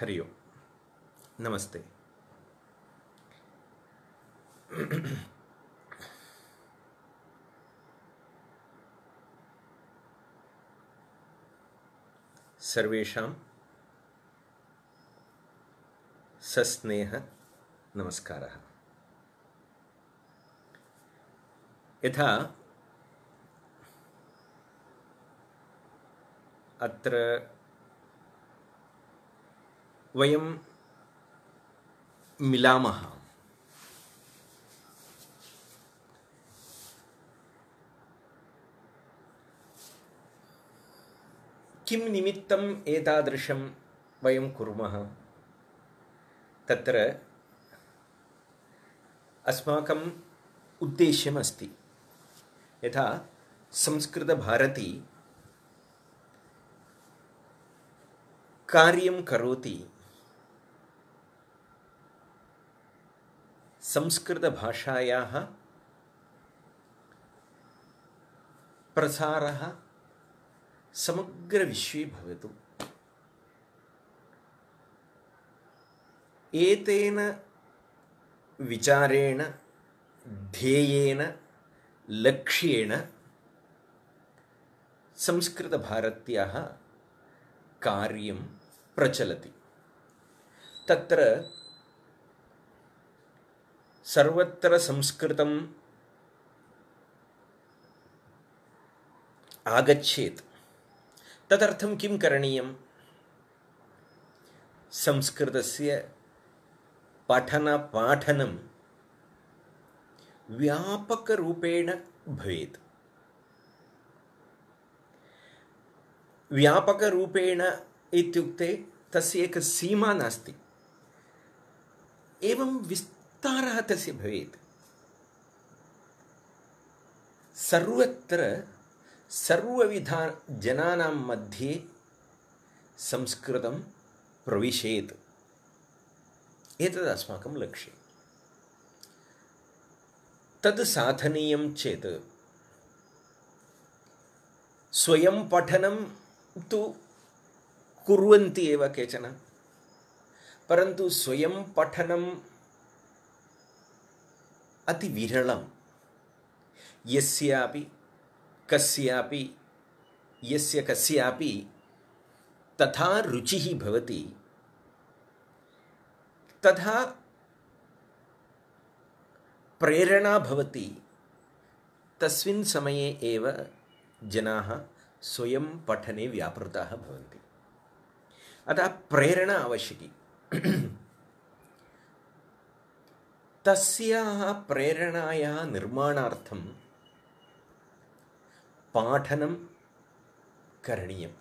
हरि ओम नमस्ते। सर्वेषां सस्नेह नमस्कारः। यथा अत्र वयं मिलामः, किं निमित्तम् एतादृशं वयं कुर्मः? तत्र अस्माकम् उद्देश्यमस्ति। यथा संस्कृतभारती कार्यं करोति, संस्कृतभाषायाः प्रसारः समग्रविश्वे भवतु। एतेन विचारेण, ध्येयेन, लक्ष्येण संस्कृतभारत्याः कार्यं प्रचलति। तत्र सर्वत्र संस्कृतम् आगच्छेत्। तदर्थं किं करणीयं? संस्कृतस्य पठनपाठनं व्यापकरूपेण भवेत्। व्यापकरूपेण इत्युक्ते तस्य एका सीमा नास्ति, एवं विस्तारः तस्य भवेत्। सर्वत्र सर्वविध जनानां मध्ये संस्कृतं प्रविशेत्। एतद् अस्माकं लक्ष्यं। तद् साधनीयं चेत् स्वयं पठनं तु कुर्वन्ति एव केचन, परन्तु स्वयं पठनम् अति विरलं। यस्य कस्यापि तथा रुचिः भवति, तथा प्रेरणा भवति, तस्मिन् समये एव जनाः स्वयं पठने व्यापृताः भवन्ति। अतः प्रेरणा आवश्यकी। तस्याः प्रेरणायाः निर्माणार्थं पाठनं करणीयं।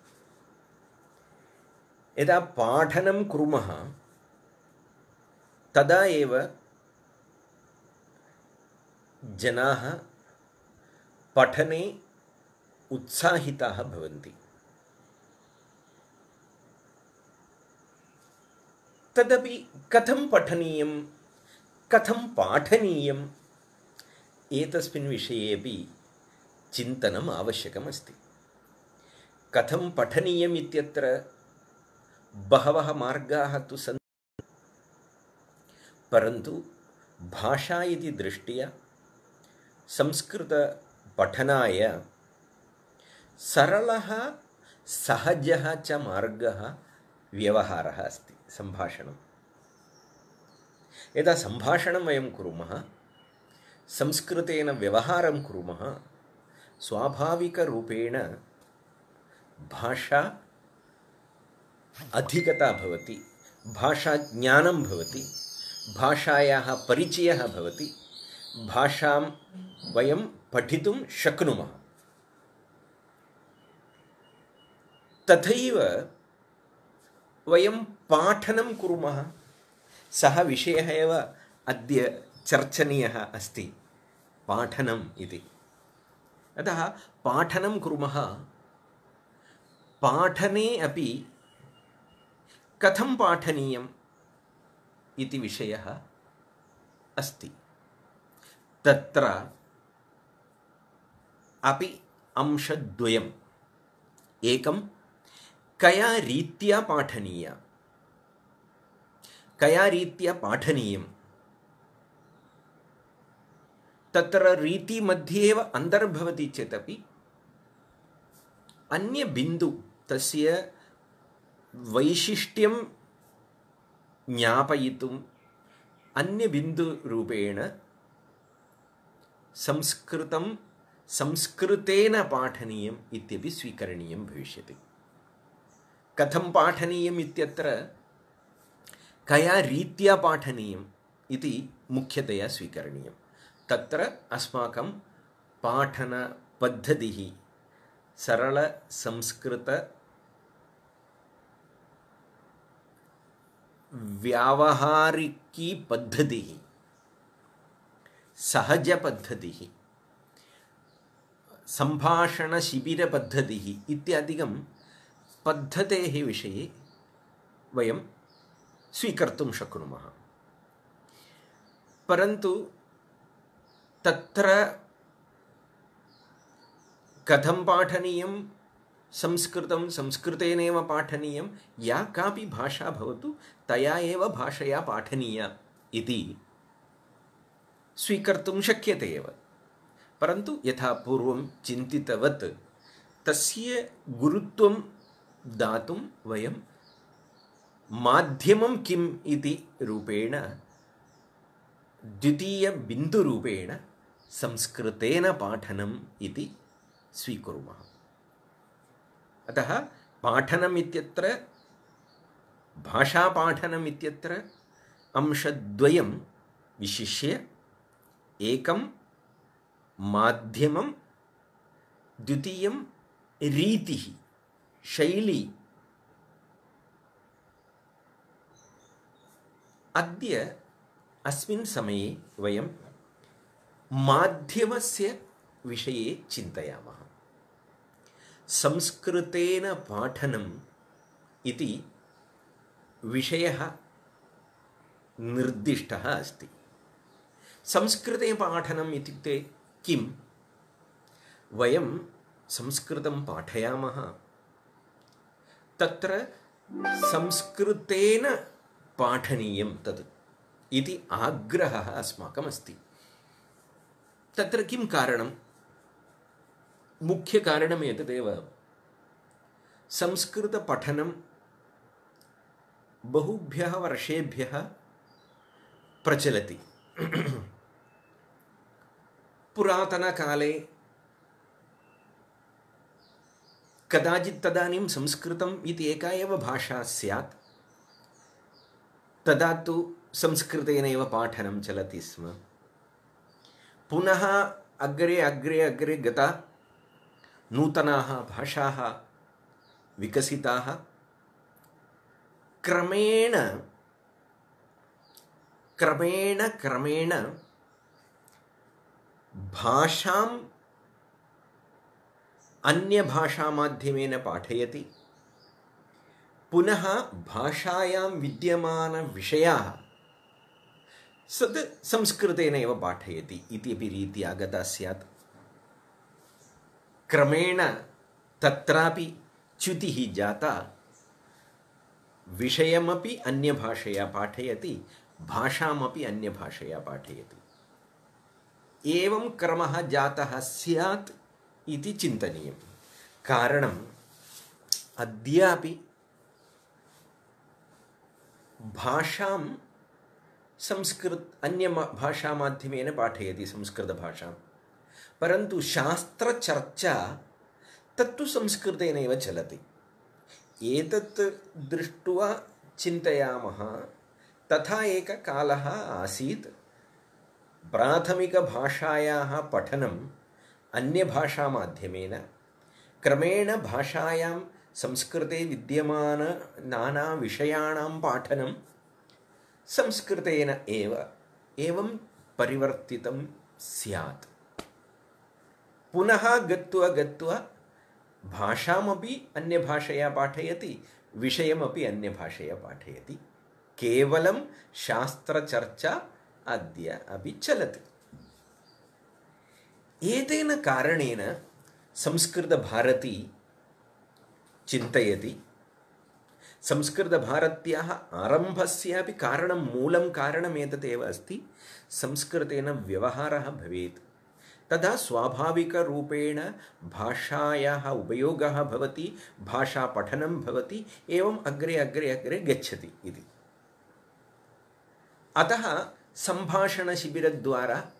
यदा पाठनं कुर्मः तदा एव जनाः पठने उत्साहिताः भवन्ति। तदपि कथं पठनीयं, कथं पाठनीयम्, एतस्मिन् विषये अपि चिन्तनम् आवश्यकमस्ति। कथं पठनीयम् इत्यत्र बहवः मार्गाः तु सन्ति, परन्तु भाषा इति दृष्ट्या संस्कृतपठनाय सरलः सहजः च मार्गः व्यवहारः अस्ति, सम्भाषणं। यदा सम्भाषणं वयं कुर्मः, संस्कृतेन व्यवहारं कुर्मः, स्वाभाविकरूपेण भाषा अधिकता भवति, भाषाज्ञानं भवति, भाषायाः परिचयः भवति, भाषां वयं पठितुं शक्नुमः। तथैव वयं पाठनं कुर्मः। सः विषयः एव अद्य चर्चनीयः अस्ति, पाठनम् इति। अतः पाठनं कुर्मः। पाठने अपि कथं पाठनीयम् इति विषयः अस्ति। तत्र अपि अंशद्वयम्। एकं कया रीत्या पाठनीया, कया रीत्या पाठनीयं तत्र रीतिमध्ये एव अन्तर्भवति चेदपि अन्यबिन्दु तस्य वैशिष्ट्यं ज्ञापयितुम् अन्यबिन्दुरूपेण संस्कृतं संस्कृतेन पाठनीयम् इत्यपि स्वीकरणीयं भविष्यति। कथं पाठनीयम् इत्यत्र कया रीत्या पाठनीयम् इति मुख्यतया स्वीकरणीयं। तत्र अस्माकं पाठनपद्धतिः सरलसंस्कृत व्यावहारिकी पद्धतिः सहजपद्धतिः सम्भाषणशिबिरपद्धतिः इत्यादिकं पद्धतेः विषये वयं स्वीकर्तुं शक्नुमः। परन्तु तत्र कथं पाठनीयं संस्कृतं संस्कृतेनैव पाठनीयं या कापि भाषा भवतु तया एव भाषया पाठनीया इति स्वीकर्तुं शक्यते एव। परन्तु यथा पूर्वं चिन्तितवत् तस्य गुरुत्वं दातुं वयं माध्यमं किम् इति रूपेण द्वितीयबिन्दुरूपेण संस्कृतेन पाठनम् इति स्वीकुर्मः। अतः पाठनम् इत्यत्र भाषापाठनम् इत्यत्र अंशद्वयं विशिष्य एकं माध्यमं द्वितीयं रीतिः शैली। अद्य अस्मिन् समये वयं माध्यमस्य विषये चिन्तयामः। संस्कृतेन पाठनम् इति विषयः निर्दिष्टः अस्ति। संस्कृते पाठनम् इत्युक्ते किं? वयं संस्कृतं पाठयामः, तत्र संस्कृतेन पाठनीयं तद् इति आग्रहः अस्माकम् अस्ति। तत्र किं कारणं? मुख्यकारणम् एतदेव। संस्कृतपठनं बहुभ्यः वर्षेभ्यः प्रचलति। पुरातनकाले कदाचित् तदानीं संस्कृतम् इति एका एव भाषा स्यात्, तदा तु संस्कृतेनैव पाठनं चलति स्म। पुनः अग्रे अग्रे अग्रे गता नूतनाः भाषाः विकसिताः। क्रमेण क्रमेण क्रमेण भाषाम् अन्यभाषामाध्यमेन पाठयति, पुनः भाषायां विद्यमानविषयाः सद् संस्कृतेनैव पाठयति इत्यपि रीतिः आगता स्यात्। क्रमेण तत्रापि च्युतिः जाता। विषयमपि अन्यभाषया पाठयति, भाषामपि अन्यभाषया पाठयति। एवं क्रमः जातः स्यात् इति चिन्तनीयं। कारणम् अद्यापि भाषां अन्यभाषामाध्यमेन पाठयति संस्कृतभाषां, परन्तु शास्त्रचर्चा तत्तु संस्कृतेनैव चलति। एतत् दृष्ट्वा चिन्तयामः, तथा एकः कालः आसीत् प्राथमिकभाषायाः पठनम् अन्यभाषामाध्यमेन, क्रमेण भाषायां संस्कृते विद्यमान नानाविषयाणां पाठनं संस्कृतेन एव एवं परिवर्तितं स्यात्। पुनः गत्वा गत्वा भाषामपि अन्यभाषया पाठयति, विषयमपि अन्यभाषया पाठयति। केवलं शास्त्रचर्चा अद्य अपि चलति। एतेन कारणेन संस्कृतभारती चिन्तयति संस्कृतभारत्याः आरम्भस्यापि कारणं मूलं कारणमेतदेव अस्ति। संस्कृतेन व्यवहारः भवेत्, तदा स्वाभाविकरूपेण भाषायाः उपयोगः भवति, भाषापठनं भवति, एवम् अग्रे अग्रे अग्रे गच्छति इति। अतः सम्भाषणशिबिरद्वारा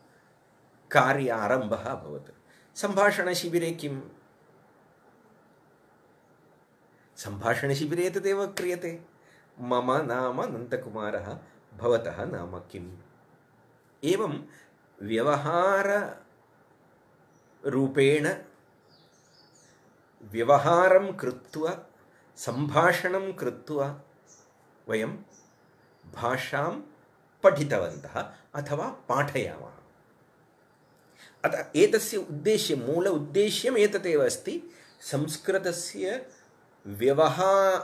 कार्यारम्भः अभवत्। सम्भाषणशिबिरे किं? सम्भाषणशिबिरे तदेव क्रियते। मम नाम नन्दकुमारः, भवतः नाम किम्? एवं व्यवहाररूपेण व्यवहारं कृत्वा सम्भाषणं कृत्वा वयं भाषां पठितवन्तः अथवा पाठयामः। अतः एतस्य उद्देश्यं, मूल उद्देश्यम् एतदेव अस्ति। संस्कृतस्य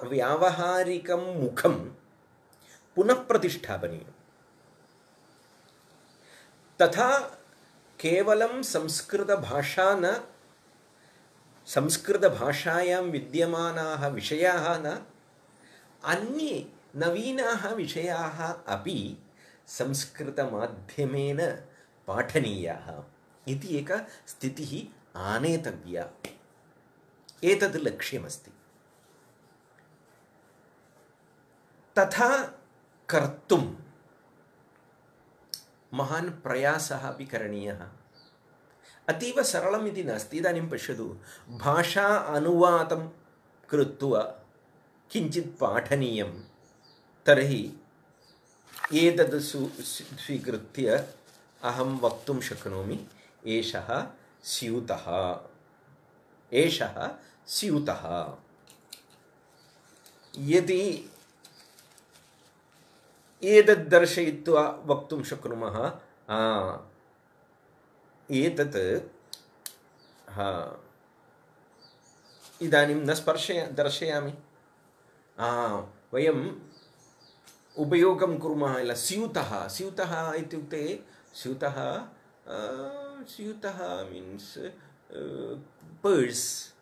व्यावहारिकं मुखं पुनः प्रतिष्ठापनीयम्। तथा केवलं संस्कृतभाषा न, संस्कृतभाषायां विद्यमानाः विषयाः न, अन्ये नवीनाः विषयाः अपि संस्कृतमाध्यमेन पाठनीयाः इति एका स्थितिः आनेतव्या। एतद् लक्ष्यमस्ति। तथा कर्तुं महान् प्रयासः अपि करणीयः। अतीव सरलम् इति नास्ति। इदानीं पश्यतु, भाषा अनुवादं कृत्वा किञ्चित् पाठनीयं तर्हि एतद् स्वीकृत्य अहं वक्तुं शक्नोमि, एषः स्यूतः, एषः स्यूतः। यदि एतद् दर्शयित्वा वक्तुं शक्नुमः, एतत् इदानीं न दर्शयामि, वयम् उपयोगं कुर्मः किल, स्यूतः। स्यूतः इत्युक्ते स्यूतः मीन्स् पर्स्,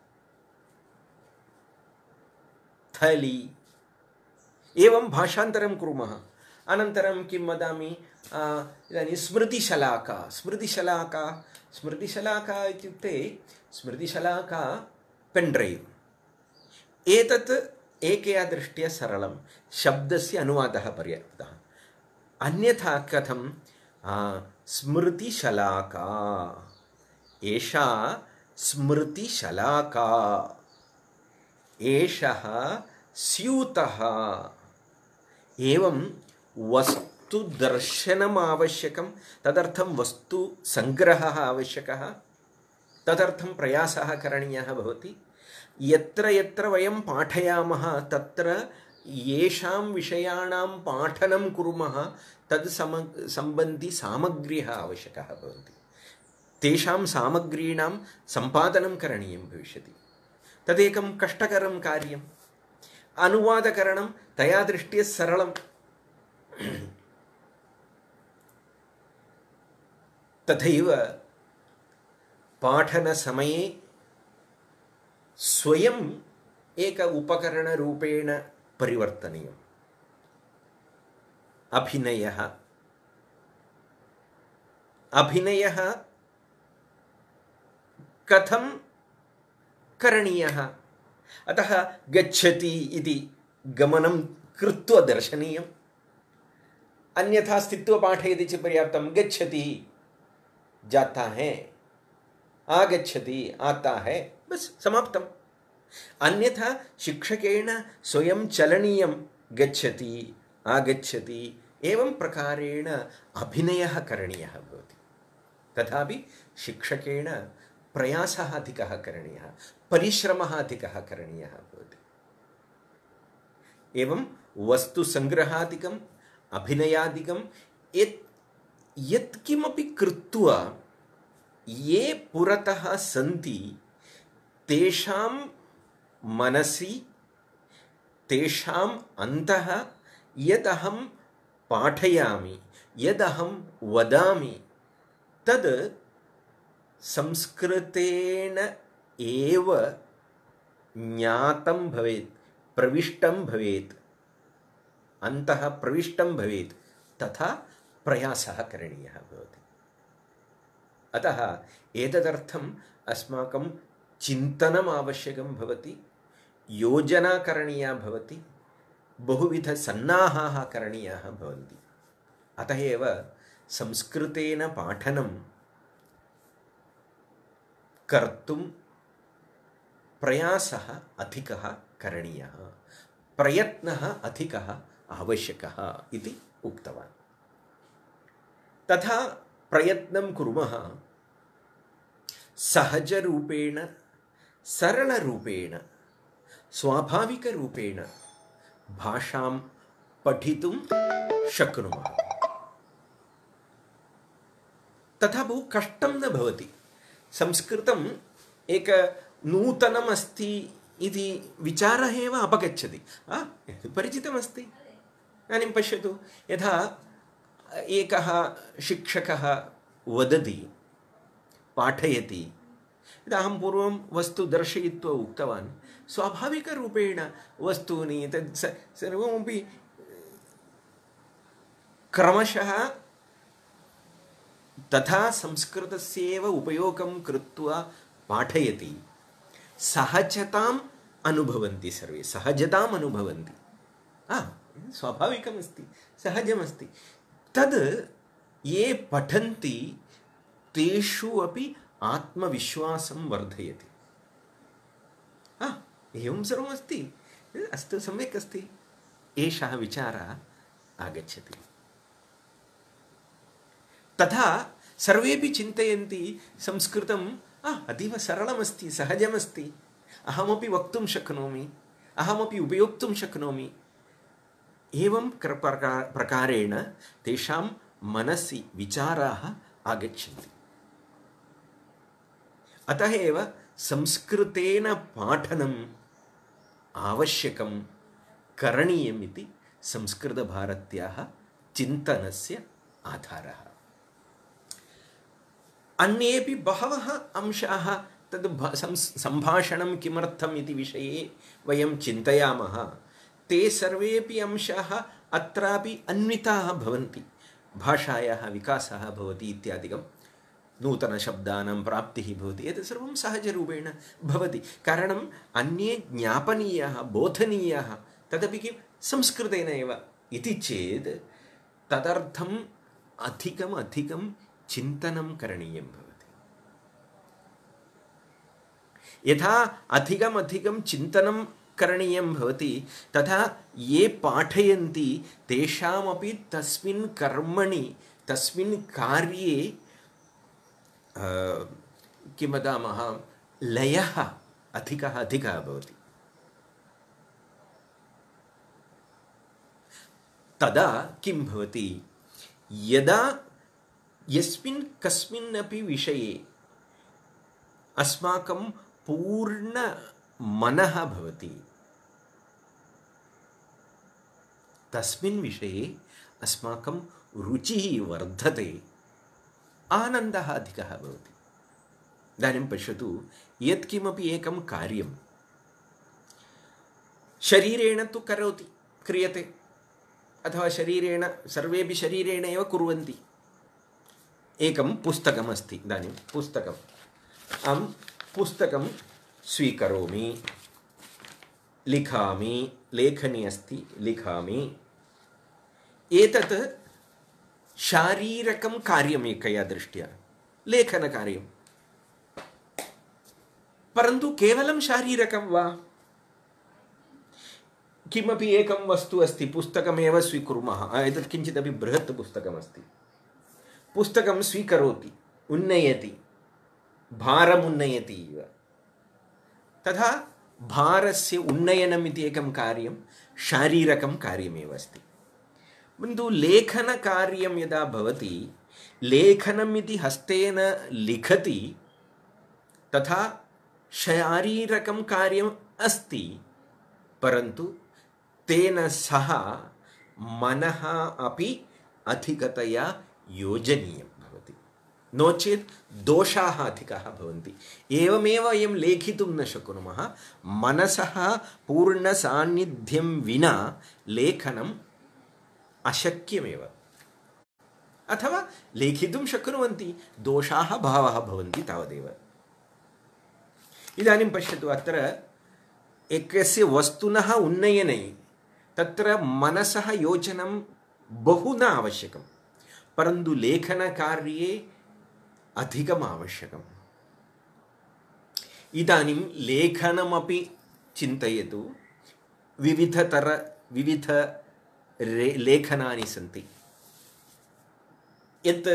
थली, एवं भाषान्तरं कुर्मः। अनन्तरं किं वदामि, इदानीं स्मृतिशलाका। स्मृतिशलाका, स्मृतिशलाका इत्युक्ते स्मृतिशलाका पेन् ड्रैव्। एतत् एकया दृष्ट्या सरलं, शब्दस्य अनुवादः पर्याप्तः। अन्यथा कथं? स्मृतिशलाका, एषा स्मृतिशलाका, एषः स्यूतः। एवं वस्तुदर्शनम् आवश्यकं, तदर्थं वस्तुसङ्ग्रहः आवश्यकः, तदर्थं प्रयासः करणीयः भवति। यत्र यत्र वयं पाठयामः तत्र येषां विषयाणां पाठनं कुर्मः तद् सम्बन्धी सामग्र्यः आवश्यकः भवन्ति। तेषां सामग्रीणां सम्पादनं करणीयं भविष्यति। तदेकं कष्टकरं कार्यम्। अनुवादकरणं तया दृष्ट्या सरलं। तथैव पाठनसमये स्वयम् एक उपकरणरूपेण परिवर्तनीयम्। अभिनयः, अभिनयः कथं करणीयः? अतः गच्छति इति गमनं कृत्वा दर्शनीयम्। अन्यथा स्थित्वा पाठयति चेत् पर्याप्तं। गच्छति, जाता है, आगच्छति, आता है, बस समाप्तम्। अन्यथा शिक्षकेन स्वयं चलनीयं। गच्छति, आगच्छति, एवं प्रकारेण अभिनयः करणीयः भवति। तथापि शिक्षकेन प्रयासः अधिकः करणीयः, परिश्रमः अधिकः करणीयः भवति। एवं वस्तुसङ्ग्रहादिकम्, अभिनयादिकं यत्किमपि कृत्वा ये पुरतः सन्ति तेषां मनसि, तेषाम् अन्तः यदहं पाठयामि, यदहं वदामि तद् संस्कृतेन एव ज्ञातं भवेत्, प्रविष्टं भवेत्, अन्तः प्रविष्टं भवेत्, तथा प्रयासः करणीयः भवति। अतः एतदर्थम् अस्माकं चिन्तनम् आवश्यकं भवति, योजना करणीया भवति, बहुविधसन्नाहाः करणीयाः भवन्ति। अतः एव संस्कृतेन पाठनं कर्तुं प्रयासः अधिकः करणीयः, प्रयत्नः अधिकः आवश्यकः इति उक्तवान्। तथा प्रयत्नं कुर्मः, सहजरूपेण, सरलरूपेण, स्वाभाविकरूपेण भाषां पठितुं शक्नुमः। तथा बहु कष्टं न भवति। संस्कृतम् एक नूतनम् अस्ति इति विचारः एव अपगच्छति। परिचितमस्ति। इदानीं पश्यतु, यथा एकः शिक्षकः वदति, पाठयति, अहं पूर्वं वस्तु दर्शयित्वा उक्तवान्, स्वाभाविकरूपेण वस्तूनि तत् सर्वमपि क्रमशः तथा संस्कृतस्यैव उपयोगं कृत्वा पाठयति, सहजताम् अनुभवन्ति, सर्वे सहजताम् अनुभवन्ति। स्वाभाविकमस्ति, सहजमस्ति। तद् ये पठन्ति तेषु अपि आत्मविश्वासं वर्धयति। एवं सर्वमस्ति, अस्तु, सम्यक् अस्ति, एषः विचारः आगच्छति। तथा सर्वेपि चिन्तयन्ति संस्कृतम् अतीव सरलमस्ति, सहजमस्ति, अहमपि वक्तुं शक्नोमि, अहमपि उपयोक्तुं शक्नोमि। एवं प्रकारेण तेषां मनसि विचाराः आगच्छन्ति। अतः एव संस्कृतेन पाठनम् आवश्यकं, करणीयम् इति संस्कृतभारत्याः चिन्तनस्य आधारः। अन्येपि बहवः अंशाः तद् सम्भाषणं किमर्थम् इति विषये वयं चिन्तयामः। ते सर्वेपि अंशाः अत्रापि अन्विताः भवन्ति। भाषायाः विकासः भवति इत्यादिकं, नूतनशब्दानां प्राप्तिः भवति, एतत् सर्वं सहजरूपेण भवति। कारणम् अन्ये ज्ञापनीयाः, बोधनीयाः, तदपि किं संस्कृतेन एव इति चेत् तदर्थम् अधिकं चिन्तनं करणीयं भवति। यथा अधिकं चिन्तनं करणीयं भवति, तथा ये पाठयन्ति तेषामपि तस्मिन् कर्मणि, तस्मिन् कार्ये किं वदामः, लयः अधिकः भवति। तदा किं भवति, यदा यस्मिन् कस्मिन्नपि विषये अस्माकं पूर्ण मनः भवति, तस्मिन् विषये अस्माकं रुचिः वर्धते, आनन्दः अधिकः भवति। इदानीं पश्यतु, यत्किमपि एकं कार्यं शरीरेण तु क्रियते, अथवा शरीरेण, सर्वेपि शरीरेण एव कुर्वन्ति। एकं पुस्तकमस्ति, इदानीं पुस्तकम्, अहं पुस्तकं स्वीकरोमि, लिखामि, लेखनी अस्ति, लिखामि। एतत् शारीरकं कार्यम् एकया दृष्ट्या, लेखनकार्यं। परन्तु केवलं शारीरकं वा? किमपि एकं वस्तु अस्ति, पुस्तकमेव स्वीकुर्मः, एतत् किञ्चिदपि बृहत् पुस्तकमस्ति, पुस्तकं स्वीकरोति, उन्नयति, भारमुन्नयति इव। तथा भारस्य उन्नयनम् इति एकं कार्यं शारीरकं कार्यमेव अस्ति। किन्तु लेखनकार्यं यदा भवति, लेखनम् इति हस्तेन लिखति, तथा शारीरकं कार्यम् अस्ति, परन्तु तेन सह मनः अपि अधिकतया योजनीयं भवति। नो चेत् दोषाः अधिकाः भवन्ति। एवमेव वयं लेखितुं न शक्नुमः। मनसः पूर्णसान्निध्यं विना लेखनम् अशक्यमेव। अथवा लेखितुं शक्नुवन्ति, दोषाः बहवः भवन्ति तावदेव। इदानीं पश्यतु, अत्र एकस्य वस्तुनः उन्नयने तत्र मनसः योजनं बहु न आवश्यकं, परन्तु लेखनकार्ये अधिकम् आवश्यकम्। इदानीं लेखनमपि चिन्तयतु, विविध लेखनानि सन्ति। यत्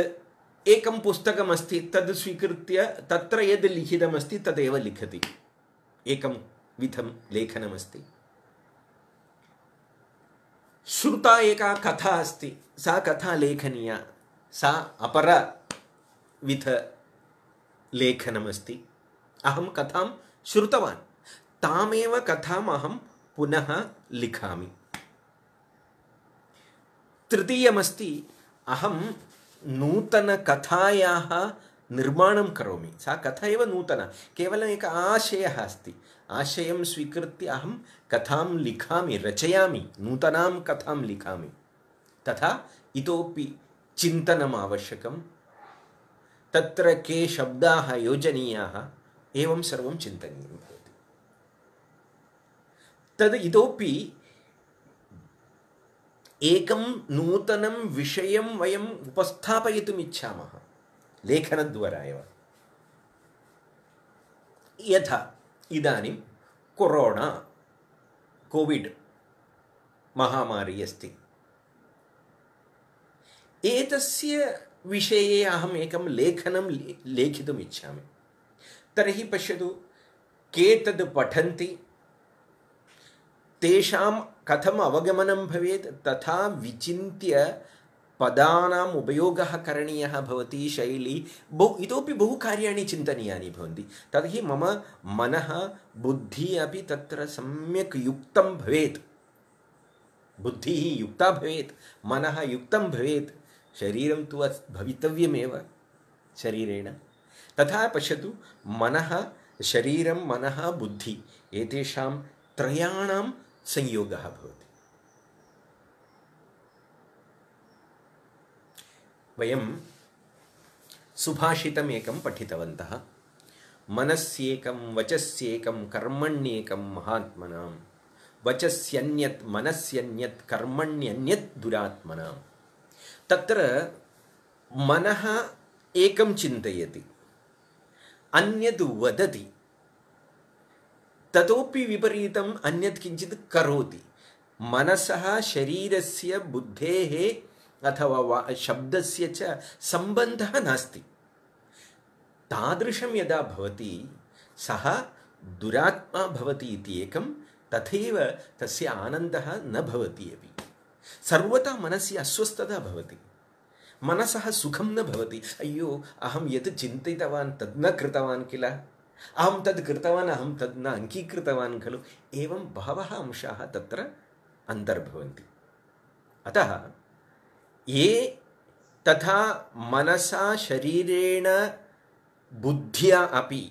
एकं पुस्तकमस्ति तद् स्वीकृत्य तत्र यद् लिखितमस्ति तदेव लिखति, एकं विधं लेखनमस्ति। श्रुता एका कथा अस्ति, सा कथा लेखनीया, सा अपरविध लेखनमस्ति। अहं कथां श्रुतवान्, तामेव कथाम् अहं पुनः लिखामि। तृतीयमस्ति, अहं नूतनकथायाः निर्माणं करोमि। सा कथा एव नूतना, केवलम् एकः आशयः अस्ति, आशयं स्वीकृत्य अहं कथां लिखामि, रचयामि, नूतनां कथां लिखामि। तथा इतोपि चिन्तनम् आवश्यकं, तत्र के शब्दाः योजनीयाः, एवं सर्वं चिन्तनीयं भवति। तद् इतोपि एकं नूतनं विषयं वयम् उपस्थापयितुम् इच्छामः लेखनद्वारा एव। यथा इदानीं कोरोना कोविड महामारी अस्ति, एतस्य विषये अहम् एकं लेखनं लेखितुम् इच्छामि। तर्हि पश्यतु, के तद् पठन्ति, तेषां कथम् अवगमनं भवेत्, तथा विचिन्त्य पदानाम् उपयोगः करणीयः भवति, शैली इतोपि बहु कार्याणि चिन्तनीयानि भवन्ति। तर्हि मम मनः बुद्धिः अपि तत्र सम्यक् युक्तं भवेत्, बुद्धिः युक्ता भवेत्, मनः युक्तं भवेत्, शरीरं तु भवितव्यमेव शरीरेण। तथा पश्यतु, मनः, शरीरं, मनः, बुद्धिः, एतेषां त्रयाणां संयोगः भवति। वयं सुभाषितम् एकं पठितवन्तः, मनस्येकं वचस्येकं कर्मण्येकं महात्मनां, वचस्यन्यत् मनस्यन्यत् कर्मण्यन्यत् दुरात्मनां। तत्र मनः एकं चिन्तयति, अन्यद् वदति, ततोपि विपरीतम् अन्यत् किञ्चित् करोति। मनसः, शरीरस्य, बुद्धेः अथवा शब्दस्य च सम्बन्धः नास्ति। तादृशं यदा भवति, सः दुरात्मा भवति इति एकं, तथैव तस्य आनन्दः न भवति अपि। सर्वदा मनसि अस्वस्थता भवति, मनसः सुखं न भवति। अय्यो, अहं यत् चिन्तितवान् तद् न कृतवान् किल, अहं तद् कृतवान्, अहं तद् न अङ्गीकृतवान् खलु। एवं बहवः अंशाः तत्र अन्तर्भवन्ति। अतः ये तथा मनसा, शरीरेण, बुद्ध्या अपि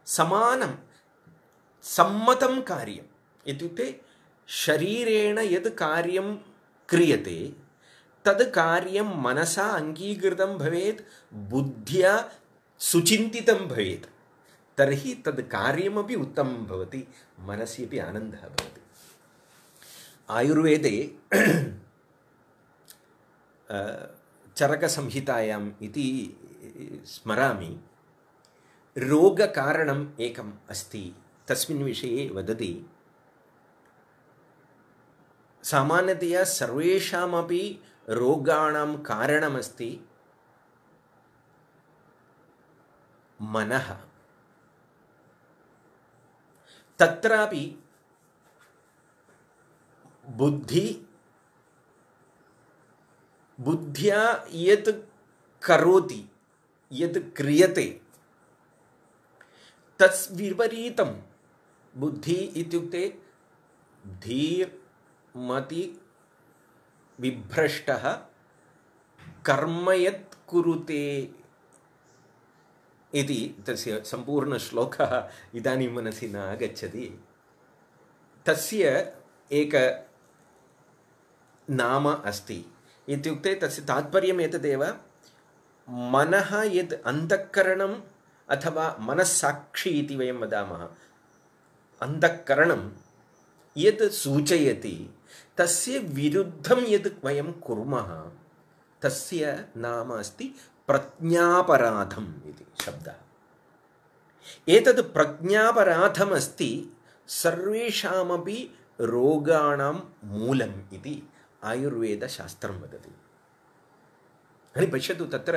समानं सम्मतं कार्यम्, इत्युक्ते शरीरेण यत् कार्यं क्रियते तद् कार्यं मनसा अङ्गीकृतं भवेत्, बुद्ध्या सुचिन्तितं भवेत्, तर्हि तद् कार्यमपि उत्तमं भवति, मनसि अपि आनन्दः भवति। आयुर्वेदे चरकसंहितायाम् इति स्मरामि, रोगकारणम् एकम् अस्ति। तस्मिन् विषये वदति, सामान्यतया सर्वेषामपि रोगाणां कारणमस्ति मनः। तत्रापि बुद्ध्या यत् करोति, यत् क्रियते, तस् विपरीतं। बुद्धि इत्युक्ते धीर्, मति, विभ्रष्टः, कर्म यत् कुरुते इति तस्य सम्पूर्णश्लोकः इदानीं मनसि न आगच्छति। तस्य एक नाम अस्ति। इत्युक्ते तस्य तात्पर्यम् एतदेव, मनः यद् अन्तःकरणम् अथवा मनस्साक्षी इति वयं वदामः, अन्तःकरणं यद् सूचयति तस्य विरुद्धं यद् वयं कुर्मः तस्य नाम अस्ति प्रज्ञापराधम् इति शब्दः। एतद् प्रज्ञापराधमस्ति सर्वेषामपि रोगाणां मूलम् इति आयुर्वेदशास्त्रं वदति। पश्यतु, तत्र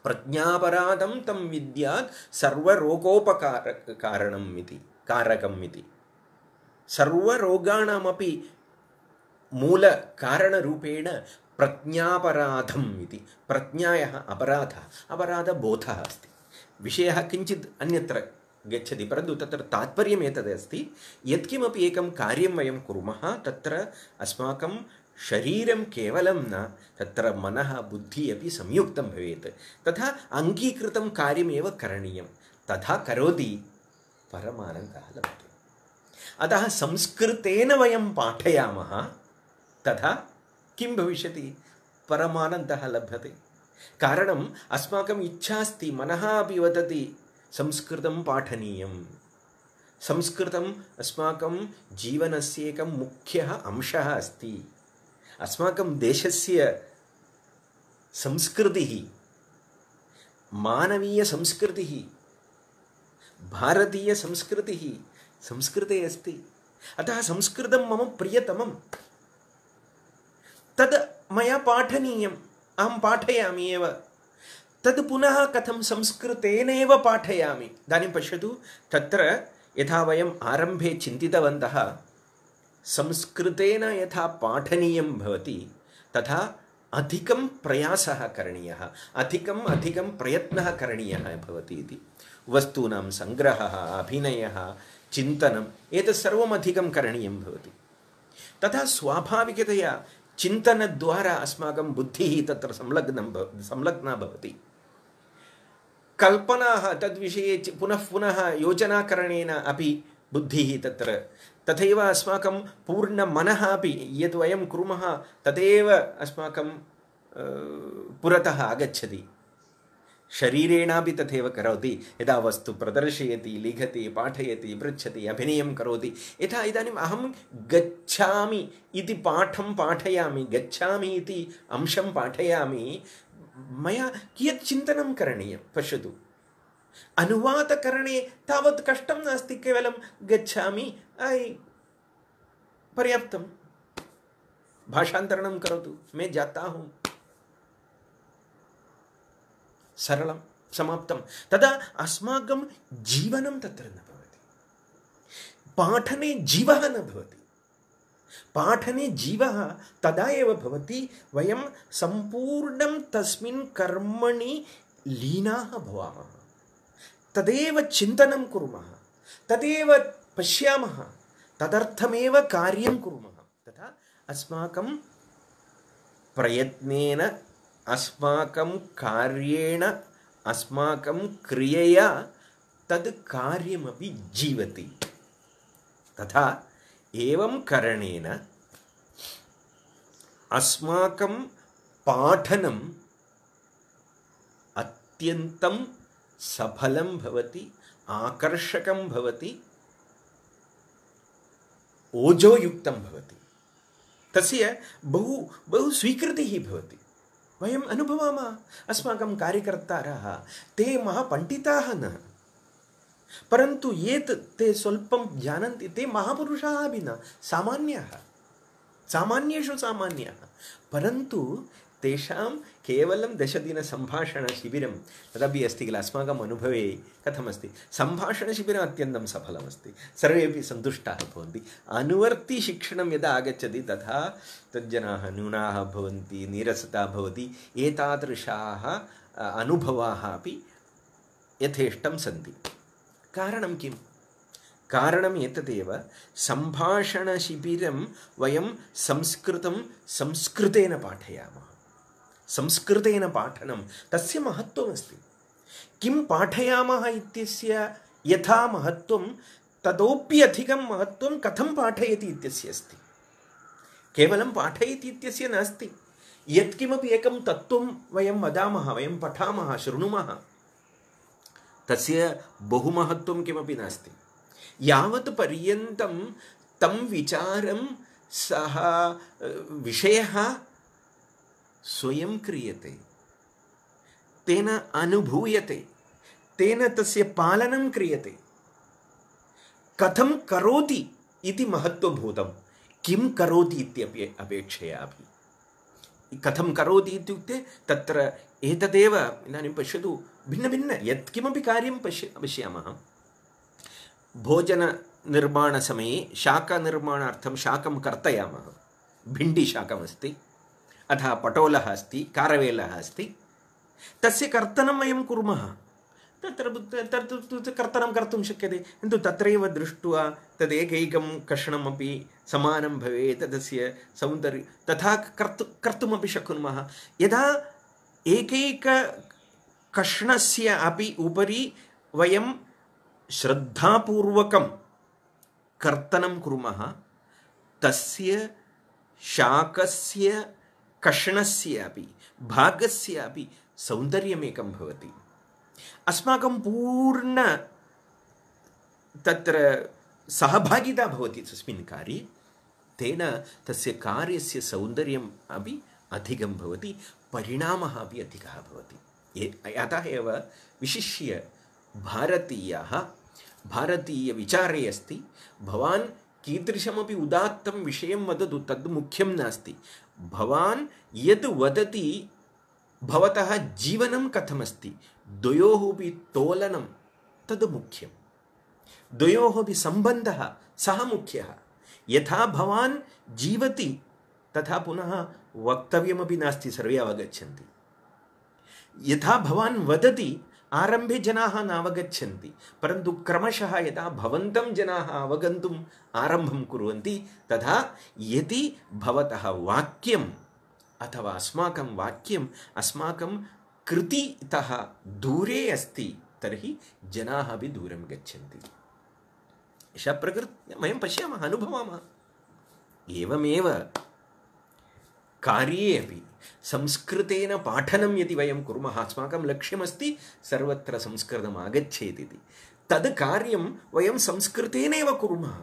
प्रज्ञापराधं तं विद्यात् सर्वरोगोपकारणम् इति कारकम् इति। सर्वरोगाणामपि मूलकारणरूपेण प्रज्ञापराधम् इति। प्रज्ञायाः अपराधबोधः अस्ति। विषयः किञ्चित् अन्यत्र गच्छति, परन्तु तत्र तात्पर्यम् एतदस्ति, यत्किमपि एकं कार्यं वयं कुर्मः तत्र अस्माकं शरीरं केवलं न, तत्र मनः बुद्धिः अपि संयुक्तं भवेत्। तथा अङ्गीकृतं कार्यमेव करणीयं। तथा करोति परमानन्दः लभ्यते। अतः संस्कृतेन वयं पाठयामः, तथा किं भविष्यति? परमानन्दः लभ्यते। कारणम् अस्माकम् इच्छा अस्ति, मनः अपि वदति संस्कृतं पाठनीयं। संस्कृतम् अस्माकं जीवनस्य एकं मुख्यः अंशः अस्ति। अस्माकं देशस्य संस्कृतिः, मानवीयसंस्कृतिः, भारतीयसंस्कृतिः संस्कृते अस्ति। अतः संस्कृतं मम प्रियतमं। तद् मया पाठनीयम्, अहं पाठयामि एव। तद् पुनः कथं संस्कृतेनैव पाठयामि। इदानीं पश्यतु, तत्र यथा वयम् आरम्भे चिन्तितवन्तः, संस्कृतेन यथा पाठनीयं भवति तथा अधिकं प्रयासः करणीयः, अधिकं प्रयत्नः करणीयः भवति इति। वस्तूनां सङ्ग्रहः, अभिनयः, चिन्तनम्, एतत् सर्वम् अधिकं करणीयं भवति। तथा स्वाभाविकतया चिन्तनद्वारा अस्माकं बुद्धिः तत्र संलग्ना भवति। कल्पनाः, तद्विषये पुनः पुनः योजनाकरणेन अपि बुद्धिः तत्र, तथैव अस्माकं पूर्णमनः अपि यद् वयं कुर्मः तदेव अस्माकं पुरतः आगच्छति। शरीरेणापि तथैव करोति। यदा वस्तु प्रदर्शयति, लिखति, पाठयति, पृच्छति, अभिनयं करोति। यथा इदानीम् अहं गच्छामि इति पाठं पाठयामि, गच्छामि इति अंशं पाठयामि, मया कियत् चिन्तनं करणीयं। पश्यतु, अनुवादकरणे तावत् कष्टं नास्ति, केवलं गच्छामि पर्याप्तं, भाषान्तरणं करोतु, मैं जाता हूँ, सरलं, समाप्तं। तदा अस्माकं जीवनं तत्र न भवति। पाठने जीवः न भवति। पाठने जीवः तदा एव भवति वयं सम्पूर्णं तस्मिन् कर्मणि लीनाः भवामः, तदेव चिन्तनं कुर्मः, तदेव पश्यामः, तदर्थमेव कार्यं कुर्मः। तथा अस्माकं प्रयत्नेन, अस्माकं कार्येण, अस्माकं क्रियया तद् कार्यमपि जीवति। तथा एवं करणेन अस्माकं पाठनम् अत्यन्तं सफलं भवति, आकर्षकं भवति, ओजोयुक्तं भवति। तस्य बहु स्वीकृतिः भवति। वयम् अनुभवामः, अस्माकं कार्यकर्तारः ते महापण्डिताः न, परन्तु ये ते स्वल्पं जानन्ति ते महापुरुषाः अपि न, सामान्याः, सामान्येषु सामान्याः। परन्तु तेषां केवलं 10 दिनसम्भाषणशिबिरं तदपि अस्ति किल, अस्माकम् अनुभवे कथमस्ति, सम्भाषणशिबिरम् अत्यन्तं सफलमस्ति, सर्वेपि सन्तुष्टाः भवन्ति। अनुवर्तिशिक्षणं यदा आगच्छति तथा तज्जनाः न्यूनाः भवन्ति, नीरसता भवति। एतादृशाः अनुभवाः अपि यथेष्टं सन्ति। कारणं किं? कारणम् एतदेव, सम्भाषणशिबिरं वयं संस्कृतेन पाठयामः, संस्कृतेन पाठनं तस्य महत्त्वमस्ति। किं पाठयामः इत्यस्य यथा महत्त्वं ततोपि अधिकं महत्त्वं कथं पाठयति इत्यस्य अस्ति। केवलं पाठयति इत्यस्य नास्ति। यत्किमपि एकं तत्त्वं वयं वदामः, वयं पठामः, शृणुमः, तस्य बहुमहत्त्वं किमपि नास्ति। यावत् पर्यन्तं तं विचारं सः विषयः स्वयं क्रियते, तेन अनुभूयते, तेन तस्य पालनं क्रियते, कथं करोति इति महत्त्वभूतं, किं करोति इत्यपि अपेक्षया अपि। कथं करोति इत्युक्ते तत्र एतदेव इदानीं पश्यतु, भिन्नभिन्न यत्किमपि कार्यं पश्यामः। भोजननिर्माणसमये शाकनिर्माणार्थं शाकं कर्तयामः। भिण्डिशाकमस्ति, अथवा पटोलः अस्ति, कारवेलः अस्ति, तस्य कर्तनं वयं कुर्मः। तत्र कर्तनं कर्तुं शक्यते, किन्तु तत्रैव दृष्ट्वा तदेकैकं कषणमपि समानं भवेत्, तस्य सौन्दर्यं तथा कर्तुमपि शक्नुमः। यदा एकैक कषणस्य अपि उपरि वयं श्रद्धापूर्वकं कर्तनं कुर्मः, तस्य शाकस्य कषणस्य अपि भागस्य अपि सौन्दर्यमेकं भवति। अस्माकं पूर्ण तत्र सहभागिता भवति तस्मिन् कार्ये, तेन तस्य कार्यस्य सौन्दर्यम् अपि अधिकं भवति, परिणामः अपि अधिकः भवति। अतः एव विशिष्य भारतीयविचारे अस्ति, भवान् कीदृशमपि उदात्तं विषयं वदतु, तद् मुख्यं नास्ति। भवान् यद् वदति भवतः जीवनं कथमस्ति, द्वयोः अपि तोलनं तद् मुख्यं। द्वयोः अपि सम्बन्धः सः मुख्यः। यथा भवान् जीवति तथा पुनः वक्तव्यमपि नास्ति, सर्वे अवगच्छन्ति। यथा भवान् वदति आरम्भे जनाः नावगच्छन्ति, परन्तु क्रमशः यदा भवन्तं जनाः अवगन्तुम् आरम्भं कुर्वन्ति, तथा यदि भवतः वाक्यम् अथवा अस्माकं वाक्यम् अस्माकं कृतितः दूरे अस्ति, तर्हि जनाः अपि दूरं गच्छन्ति। एषा प्रकृति वयं पश्यामः, अनुभवामः। एवमेव कार्ये अपि संस्कृतेन पाठनं यदि वयं कुर्मः, अस्माकं लक्ष्यमस्ति सर्वत्र संस्कृतम् आगच्छेत् इति, तद् कार्यं वयं संस्कृतेनैव कुर्मः,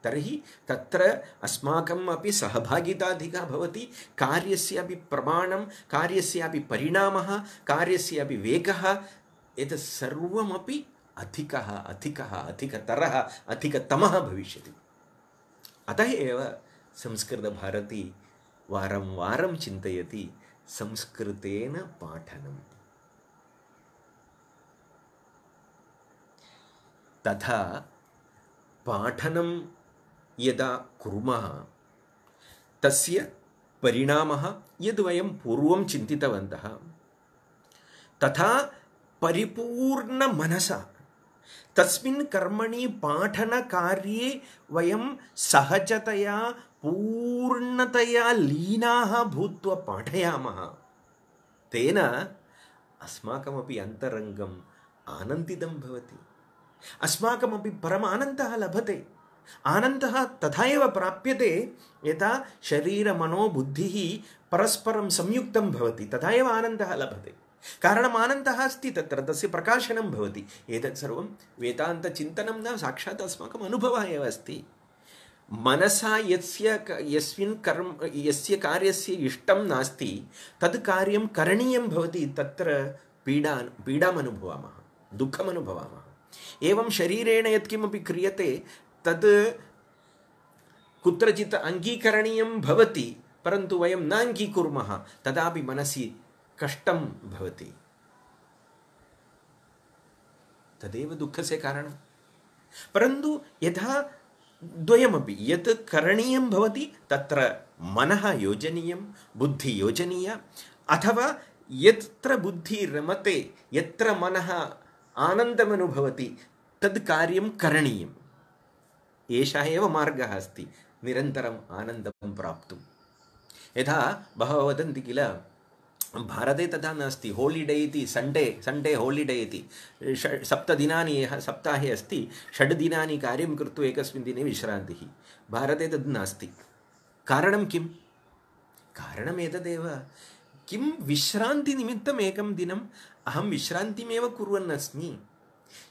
तर्हि तत्र अस्माकम् अपि सहभागिता अधिका भवति, कार्यस्य अपि प्रमाणं, कार्यस्य अपि परिणामः, कार्यस्य अपि वेगः, एतत् सर्वमपि अधिकतरः अधिकतमः भविष्यति। अतः एव संस्कृतभारती वारं वारं चिन्तयति संस्कृतेन पाठनं। तथा पाठनं यदा कुर्मः, तस्य परिणामः यद् वयं पूर्वं चिन्तितवन्तः, तथा परिपूर्णमनसा तस्मिन् कर्मणि पाठनकार्ये वयं सहजतया पूर्णतया लीनाः भूत्वा पाठयामः, तेन अस्माकमपि अन्तरङ्गम् आनन्दितं भवति, अस्माकमपि परमानन्दः लभते। आनन्दः तथा एव प्राप्यते यदा शरीरमनोबुद्धिः परस्परं संयुक्तं भवति, तथा एव आनन्दः लभते। कारणम् आनन्दः अस्ति, तत्र तस्य प्रकाशनं भवति। एतत् सर्वं वेदान्तचिन्तनं न, साक्षात् अस्माकम् अनुभवः एव अस्ति। मनसा यस्य कार्यस्य इष्टं नास्ति, तद् कार्यं करणीयं भवति, तत्र पीडाम् अनुभवामः, दुःखम् अनुभवामः। एवं शरीरेण यत्किमपि क्रियते तद् कुत्रचित् अङ्गीकरणीयं भवति, परन्तु वयं न अङ्गीकुर्मः, तदापि मनसि कष्टं भवति। तदेव दुःखस्य कारणं। परन्तु यथा द्वयमपि, यत् करणीयं भवति तत्र मनः योजनीयं, बुद्धिः योजनीया, अथवा यत्र बुद्धिः रमते, यत्र मनः आनन्दमनुभवति, तद् कार्यं करणीयम्। एषः एव मार्गः अस्ति निरन्तरम् आनन्दं प्राप्तुं। यथा बहवः वदन्ति किल, भारते तथा नास्ति। होलिडे इति सण्डे होलिडे इति 7 दिनानि यः सप्ताहे अस्ति 6 दिनानि कार्यं कृत्वा एकस्मिन् दिने विश्रान्तिः। भारते तद् नास्ति। कारणं किं? कारणम् एतदेव। किं विश्रान्तिनिमित्तम् एकं दिनम् अहं विश्रान्तिमेव कुर्वन् अस्मि।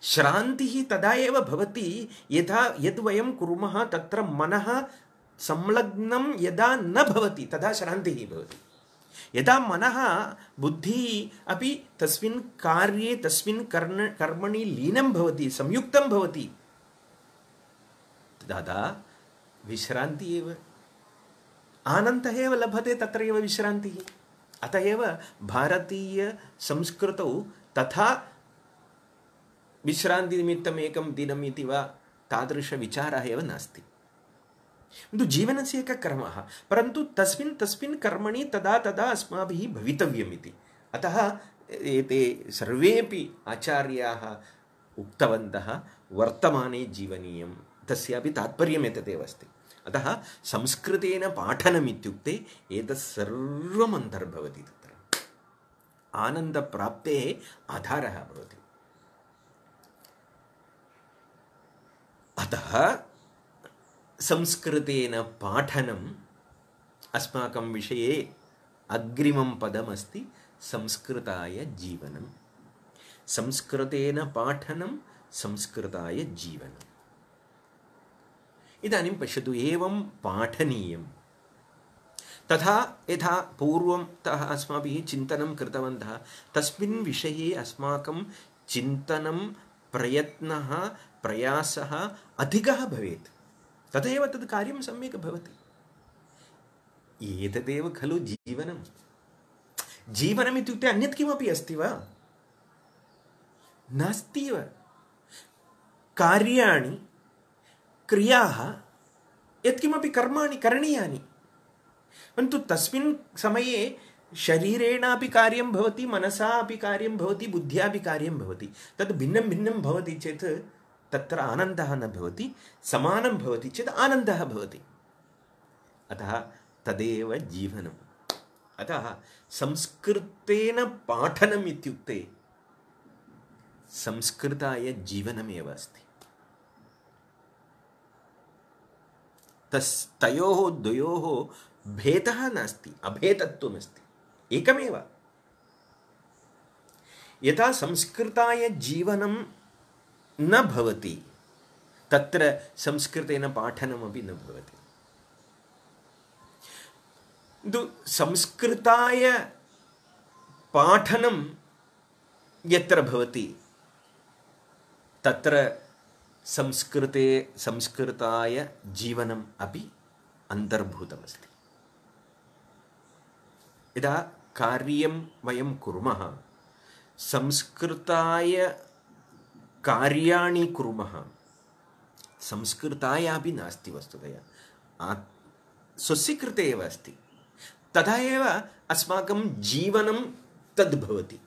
श्रान्तिः तदा एव भवति यदा यद् वयं कुर्मः तत्र मनः संलग्नं यदा न भवति तदा श्रान्तिः भवति। यदा मनः बुद्धिः अपि तस्मिन् कार्ये तस्मिन् कर्मणि लीनं भवति, संयुक्तं भवति, तदा विश्रान्तिः एव, आनन्दः एव लभते, तत्रैव विश्रान्तिः। अतः एव भारतीयसंस्कृतौ तथा विश्रान्तिनिमित्तम् एकं दिनम् इति वा तादृशविचारः एव नास्ति। किन्तु जीवनस्य एकः क्रमः, परन्तु तस्मिन् कर्मणि तदा तदा अस्माभिः भवितव्यम् इति। अतः एते सर्वेपि आचार्याः उक्तवन्तः वर्तमाने जीवनीयं, तस्यापि तात्पर्यम् एतदेव अस्ति। अतः संस्कृतेन पाठनम् इत्युक्ते एतत् सर्वम् अन्तर्भवति। तत्र आनन्दप्राप्तेः आधारः भवति। अतः संस्कृतेन पाठनम् अस्माकं विषये अग्रिमं पदमस्ति संस्कृताय जीवनं। संस्कृतेन पाठनं संस्कृताय जीवनम्। इदानीं पश्यतु, एवं पाठनीयं। तथा यथा पूर्वतः अस्माभिः चिन्तनं कृतवन्तः, तस्मिन् विषये अस्माकं चिन्तनं, प्रयत्नः, प्रयासः अधिकः भवेत्, तथैव तद् कार्यं सम्यक् भवति। एतदेव खलु जीवनं। जीवनम् इत्युक्ते अन्यत् किमपि अस्ति वा? नास्ति एव। कार्याणि, क्रियाः, यत्किमपि कर्माणि करणीयानि, परन्तु तस्मिन् समये शरीरेणापि कार्यं भवति, मनसा अपि कार्यं भवति, बुद्ध्या अपि कार्यं भवति। तद् भिन्नं भिन्नं भवति चेत् तत्र आनन्दः न भवति, समानं भवति चेत् आनन्दः भवति। अतः तदेव जीवनम्। अतः संस्कृतेन पाठनम् इत्युक्ते संस्कृताय जीवनमेव अस्ति। तयोः द्वयोः भेदः नास्ति, अभेदत्वमस्ति, एकमेव। यथा संस्कृताय जीवनं न भवति, तत्र संस्कृतेन पाठनमपि न भवति। संस्कृताय पाठनं यत्र भवति तत्र संस्कृताय जीवनम् अपि अन्तर्भूतमस्ति। यदा कार्यं वयं कुर्मः, संस्कृताय कार्याणि कुर्मः, संस्कृताय अपि नास्ति वस्तुतः, स्वस्य कृते एव अस्ति। तथा एव अस्माकं जीवनं तद् भवति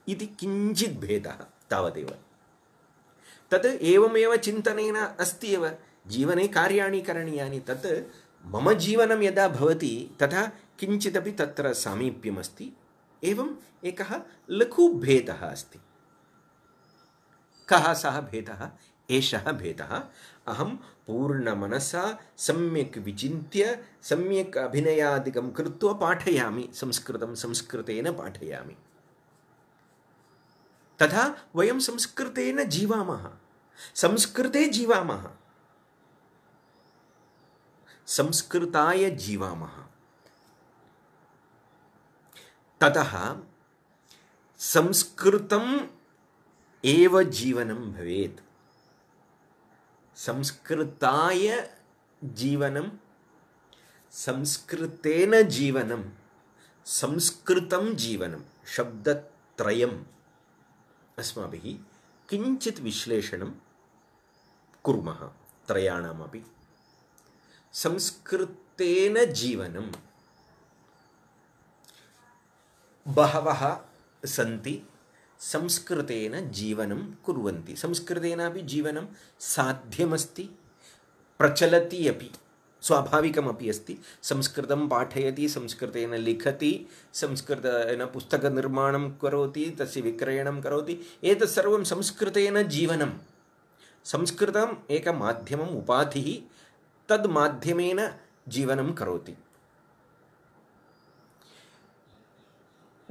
इति किञ्चित् भेदः, तावदेव। तत् एवमेव चिन्तनेन अस्ति एव, जीवने कार्याणि करणीयानि, तत् मम जीवनं यदा भवति तथा किञ्चिदपि तत्र सामीप्यमस्ति। एवम् एकः लघुभेदः अस्ति। कः सः भेदः? एषः भेदः। अहं पूर्णमनसा सम्यक् विचिन्त्य सम्यक् अभिनयादिकं कृत्वा पाठयामि, संस्कृतं संस्कृतेन पाठयामि। तथा वयं संस्कृतेन जीवामः, संस्कृते जीवामः, संस्कृताय जीवामः। ततः संस्कृतम् एव जीवनं भवेत्। संस्कृताय जीवनं, संस्कृतेन जीवनं, संस्कृतं जीवनं, शब्दत्रयम् अस्माभिः किञ्चित् विश्लेषणं कुर्मः, त्रयाणामपि। संस्कृतेन जीवनं बहवः सन्ति, संस्कृतेन जीवनं कुर्वन्ति। संस्कृतेनापि जीवनं साध्यमस्ति, प्रचलति अपि। स्वाभाविकमपि अस्ति। संस्कृतं पाठयति, संस्कृतेन लिखति, संस्कृतेन पुस्तकनिर्माणं करोति, तस्य विक्रयणं करोति। एतत् सर्वं संस्कृतेन जीवनं। संस्कृतम् एकं माध्यमम्, उपाधिः, तद् माध्यमेन जीवनं करोति।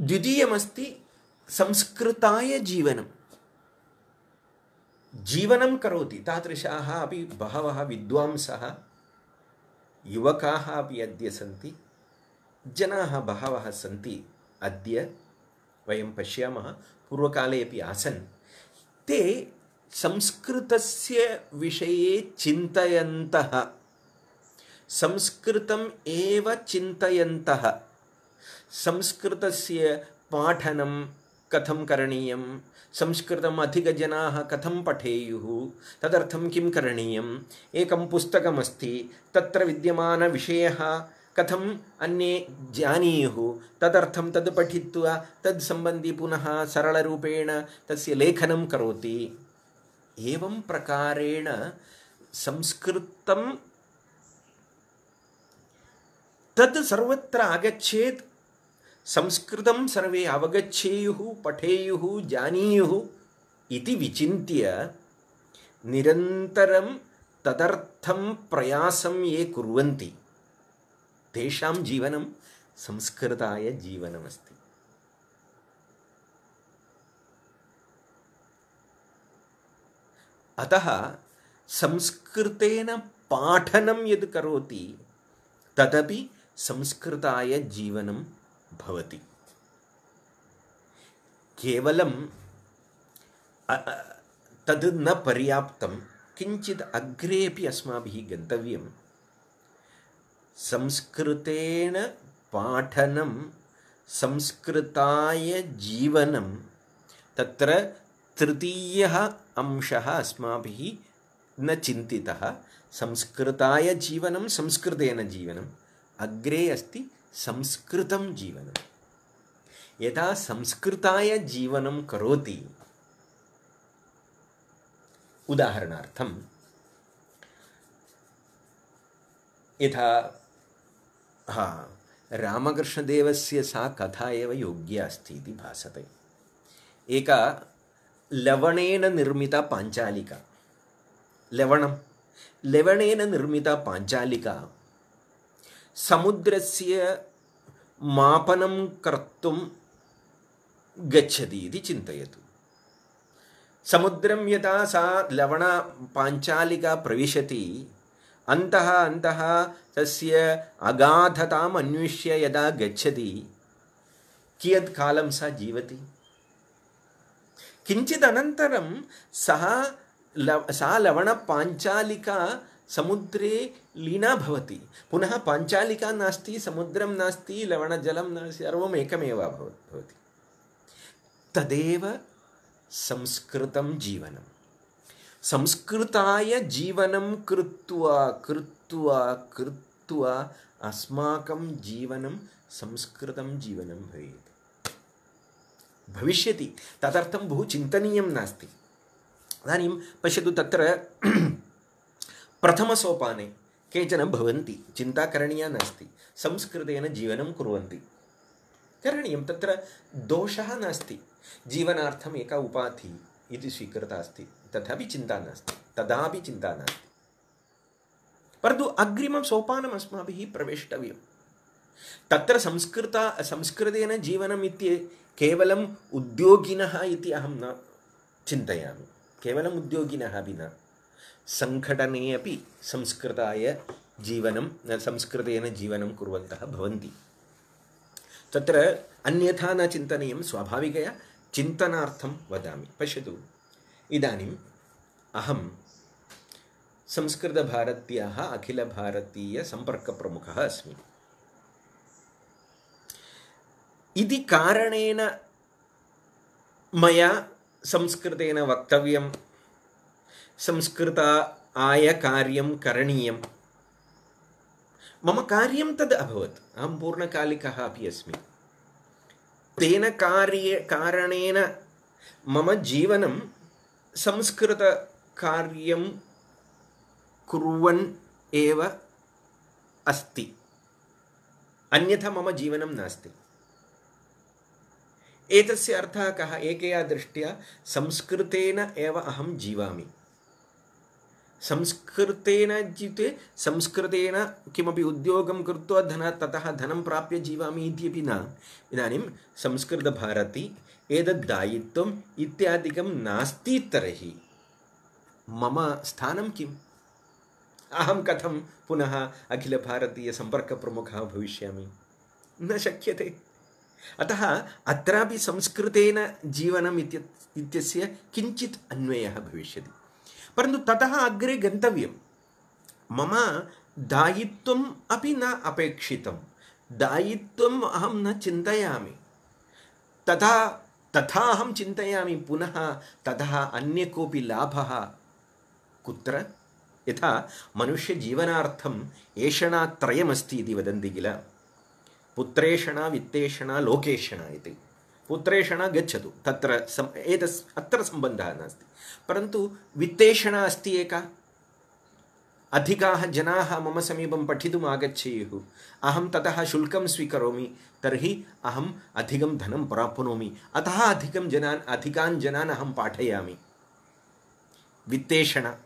द्वितीयमस्ति संस्कृताय जीवनं। जीवनं करोति तादृशाः अपि बहवः विद्वांसः, युवकाः अपि अद्य सन्ति, जनाः बहवः सन्ति। अद्य वयं पश्यामः, पूर्वकाले अपि आसन्। ते संस्कृतस्य विषये चिन्तयन्तः, संस्कृतम् एव चिन्तयन्तः, संस्कृतस्य पाठनं कथं करणीयं, संस्कृतम् अधिकजनाः कथं पठेयुः, तदर्थं किं करणीयम्, एकं पुस्तकमस्ति, तत्र विद्यमानविषयः कथम् अन्ये जानीयुः, तदर्थं तद् पठित्वा तद् सम्बन्धी पुनः सरलरूपेण तस्य लेखनं करोति। एवं प्रकारेण संस्कृतं तद् सर्वत्र आगच्छेत्, संस्कृतं सर्वे अवगच्छेयुः, पठेयुः, जानीयुः इति विचिन्त्य निरन्तरं तदर्थं प्रयासं ये कुर्वन्ति, तेषां जीवनं संस्कृताय जीवनमस्ति। अतः संस्कृतेन पाठनं यद् करोति तदपि संस्कृताय जीवनं भवति। केवलं तद् न पर्याप्तं, किञ्चित् अग्रेपि अस्माभिः गन्तव्यं। संस्कृतेन पाठनं, संस्कृताय जीवनं, तत्र तृतीयः अंशः अस्माभिः न चिन्तितः। संस्कृताय जीवनं, संस्कृतेन जीवनम्, अग्रे अस्ति संस्कृतं जीवनं। यदा संस्कृताय जीवनं करोति, उदाहरणार्थं यथा रामकृष्णदेवस्य सा कथा एव योग्या अस्ति इति भासते। एका लवणेन निर्मिता पाञ्चालिका, लवणेन निर्मिता पाञ्चालिका समुद्रस्य मापनं कर्तुं गच्छति इति चिन्तयतु। समुद्रं यदा सा लवणपाञ्चालिका प्रविशति, अन्तः अन्तः तस्य अगाधताम् अन्विष्य यदा गच्छति, कियत् कालं सा जीवति? किञ्चित् अनन्तरं सा लवणपाञ्चालिका समुद्रे लीना भवति। पुनः पाञ्चालिका नास्ति, समुद्रं नास्ति, लवणजलं नास्ति, सर्वम् एकमेव भवति। तदेव संस्कृतं जीवनं। संस्कृताय जीवनं कृत्वा कृत्वा कृत्वा अस्माकं जीवनं संस्कृतं जीवनं भवेत्, भविष्यति। तदर्थं बहु चिन्तनीयं नास्ति। इदानीं पश्यतु, तत्र प्रथमसोपाने केचन भवन्ति, चिन्ता करणीया नास्ति, संस्कृतेन जीवनं कुर्वन्ति, करणीयं, तत्र दोषः नास्ति। जीवनार्थम् एका उपाधिः इति स्वीकृता अस्ति, तथापि चिन्ता नास्ति, तदापि चिन्ता नास्ति। परन्तु अग्रिमं सोपानम् अस्माभिः प्रवेष्टव्यं। तत्र संस्कृतेन जीवनम् इति केवलम् उद्योगिनः इति अहं न चिन्तयामि। केवलम् उद्योगिनः अपि न, सङ्घटने अपि संस्कृताय जीवनं, संस्कृतेन जीवनं कुर्वन्तः भवन्ति। तत्र अन्यथा न चिन्तनीयं, स्वाभाविकया चिन्तनार्थं वदामि। पश्यतु, इदानीम् अहं संस्कृतभारत्याः अखिलभारतीयसम्पर्कप्रमुखः अस्मि। इति कारणेन मया संस्कृतेन वक्तव्यं, संस्कृताय कार्यं करणीयं। मम कार्यं तद् अभवत्, अहं पूर्णकालिकः अपि अस्मि। तेन कारणेन मम जीवनं संस्कृतकार्यं कुर्वन् एव अस्ति, अन्यथा मम जीवनं नास्ति। एतस्य अर्थः कः? एकया दृष्ट्या संस्कृतेन एव अहं जीवामि। संस्कृतेन इत्युक्ते संस्कृतेन किमपि उद्योगं कृत्वा ततः धनं प्राप्य जीवामि इत्यपि न। इदानीं संस्कृतभारती एतद् दायित्वम् इत्यादिकं नास्ति तर्हि मम स्थानं किम्? अहं कथं पुनः अखिलभारतीयसम्पर्कप्रमुखः भविष्यामि? न शक्यते। अतः अत्रापि संस्कृतेन जीवनम् इत्यस्य किञ्चित् अन्वयः भविष्यति। परन्तु ततः अग्रे गन्तव्यं। मम दायित्वम् अपि न अपेक्षितं, दायित्वम् अहं न चिन्तयामि। तथा अहं चिन्तयामि पुनः ततः अन्य कोऽपि लाभः कुत्र? यथा मनुष्यजीवनार्थम् एषणात्रयमस्ति इति वदन्ति किल, पुत्रेषणा, वित्तेषणा, लोकेषणा इति। पुत्रेषणा गच्छतु, तत्र अत्र सम्बन्धः नास्ति। परन्तु वित्तेषणा अस्ति एका, अधिकाः जनाः मम समीपं पठितुम् आगच्छेयुः, अहं ततः शुल्कं स्वीकरोमि, तर्हि अहम् अधिकं धनं प्राप्नोमि, अतः अधिकान् जनान् अहं पाठयामि। वित्तेषणा।